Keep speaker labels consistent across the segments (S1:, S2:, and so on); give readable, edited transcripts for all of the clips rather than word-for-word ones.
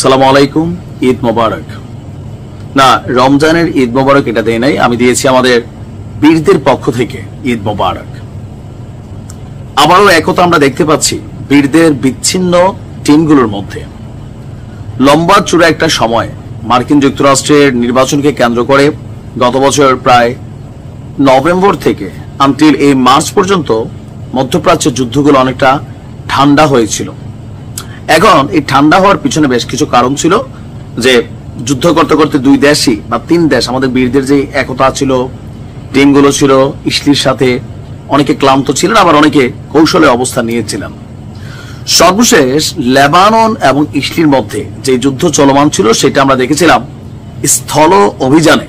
S1: সালামু আলাইকুম, ঈদ মোবারক। না, রমজানের ঈদ মোবারক এটা দেয় নাই, আমি দিয়েছি আমাদের বীরদের পক্ষ থেকে ঈদ মোবারক। আবারও একথা আমরা দেখতে পাচ্ছি বীরদের বিচ্ছিন্ন টিমগুলোর মধ্যে। লম্বা চূড়া একটা সময় মার্কিন যুক্তরাষ্ট্রের নির্বাচনকে কেন্দ্র করে গত বছর প্রায় নভেম্বর থেকে আনটিল এই মার্চ পর্যন্ত মধ্যপ্রাচ্যের যুদ্ধগুলো অনেকটা ঠান্ডা হয়েছিল। এখন এই ঠান্ডা হওয়ার পিছনে বেশ কিছু কারণ ছিল, যে যুদ্ধ করতে করতে দুই দেশই বা তিন দেশ, আমাদের বীরদের যে একতা ছিল, টিমগুলো ছিল ইসলির সাথে, অনেকে ক্লান্ত ছিলেন, আবার অনেকে কৌশলে অবস্থান নিয়েছিলেন। সর্বশেষ লেবানন এবং ইসলির মধ্যে যে যুদ্ধ চলমান ছিল সেটা আমরা দেখেছিলাম স্থল অভিযানে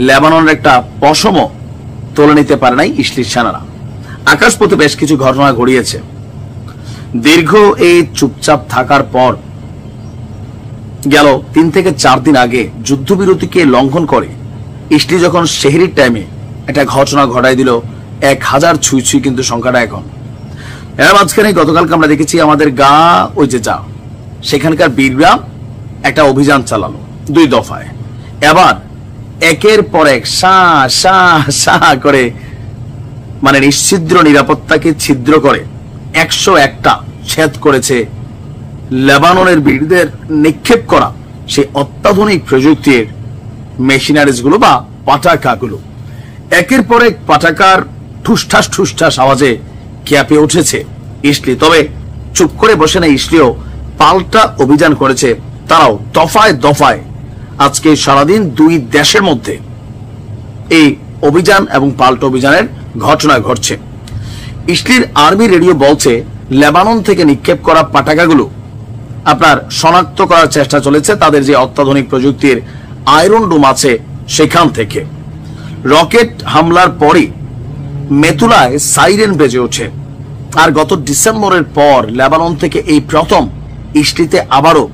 S1: লেবাননের একটা পশমও তুলে নিতে পারে নাই ইসলির সেনারা। আকাশপথে বেশ কিছু ঘটনা ঘটিয়েছে। দীর্ঘ এই চুপচাপ থাকার পর গেল 3 থেকে 4 দিন আগে যুদ্ধবিরতিকে লঙ্ঘন করে ইসলি যখন সেহরির টাইমে একটা ঘটনা ঘটাই দিল, 1000 ছুঁই কিন্তু সংখ্যাটা এখন। এর মাঝখানে গতকালকে আমরা দেখেছি আমাদের গা ওই যে যা সেখানকার বীররা একটা অভিযান চালালো 2 দফায়। এবার একের পর এক করে মানে নিশ্ছিদ্র নিরাপত্তাকে ছিদ্র করে 101টা ছেদ করেছে লেবাননের বীরদের নিক্ষেপ করা সেই অত্যাধুনিক প্রযুক্তির মেশিনারিজ গুলো বা পাটাকাগুলো। একের পর এক পাটাকার ঠুসঠাস আওয়াজে কেঁপে উঠেছে ইসলি। তবে চুপ করে বসে না ইসলিও, পাল্টা অভিযান করেছে তারাও দফায় দফায়। আজকে সারাদিন দুই দেশের মধ্যে এই অভিযান এবং পাল্টা অভিযানের ঘটনা ঘটছে। ইসলির আর্মি রেডিও বলছে লেবানন থেকে নিক্ষেপ করা পাটাকাগুলো আপনার শনাক্ত করার চেষ্টা চলেছে তাদের যে অত্যাধুনিক প্রযুক্তির আয়রন ডোম আছে সেখান থেকে। রকেট হামলার পরই মেতুলায় সাইরেন বেজে ওঠে। আর গত ডিসেম্বরের পর লেবানন থেকে এই প্রথম ইসলিতে আবারও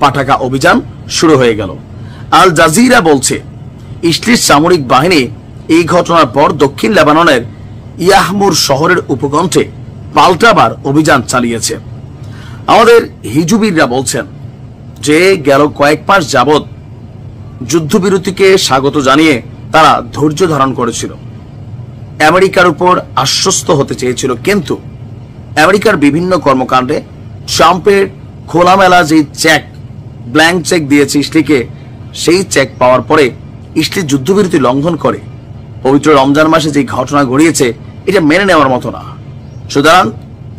S1: পাটাকা অভিযান শুরু হয়ে গেল। আল জাজিরা বলছে ইসলির সামরিক বাহিনী এই ঘটনার পর দক্ষিণ লেবাননের ইয়াহমুর শহরের উপকণ্ঠে পাল্টাবার অভিযান চালিয়েছে। আমাদের হিজুবিররা বলছেন যে গেল কয়েক মাস যাবৎ যুদ্ধবিরতিকে স্বাগত জানিয়ে তারা ধৈর্য ধারণ করেছিল, আমেরিকার উপর আশ্বস্ত হতে চেয়েছিল, কিন্তু আমেরিকার বিভিন্ন কর্মকাণ্ডে ট্রাম্পের খোলামেলা যে ব্ল্যাঙ্ক চেক দিয়েছে ইসলিকে, সেই চেক পাওয়ার পরে ইসলি যুদ্ধবিরতি লঙ্ঘন করে পবিত্র রমজান মাসে যে ঘটনা ঘটিয়েছে এটা মেনে নেওয়ার মতো না। সুতরাং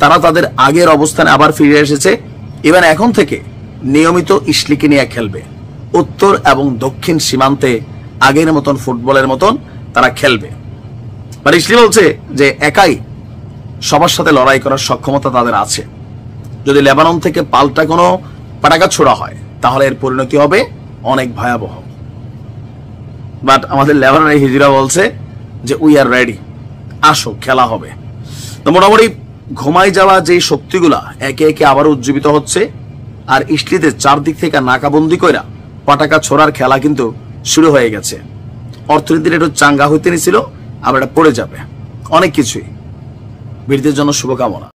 S1: তারা তাদের আগের অবস্থানে আবার ফিরে এসেছে। এবার এখন থেকে নিয়মিত ইসলিকে নিয়ে খেলবে। উত্তর এবং দক্ষিণ সীমান্তে আগের মতন ফুটবলের মতন তারা খেলবে। আর ইসলি বলছে যে একাই সবার সাথে লড়াই করার সক্ষমতা তাদের আছে। যদি লেবানন থেকে পাল্টা কোনো পাটাকা ছোড়া হয় তাহলে এর পরিণতি হবে অনেক ভয়াবহ। বাট আমাদের লেবাননের হিজরা বলছে যে উই আর রেডি, আসো খেলা হবে। তো মোটামুটি ঘুমাই যাওয়া যে শক্তিগুলা একে একে আবার উজ্জীবিত হচ্ছে। আর ইসলিতে চারদিক থেকে নাকাবন্দি কইরা পাটাকা ছোড়ার খেলা কিন্তু শুরু হয়ে গেছে। অর্থনীতির একটু চাঙ্গা হইতে নিছিল, আবার এটা পড়ে যাবে। অনেক কিছুই। বীরদের জন্য শুভকামনা।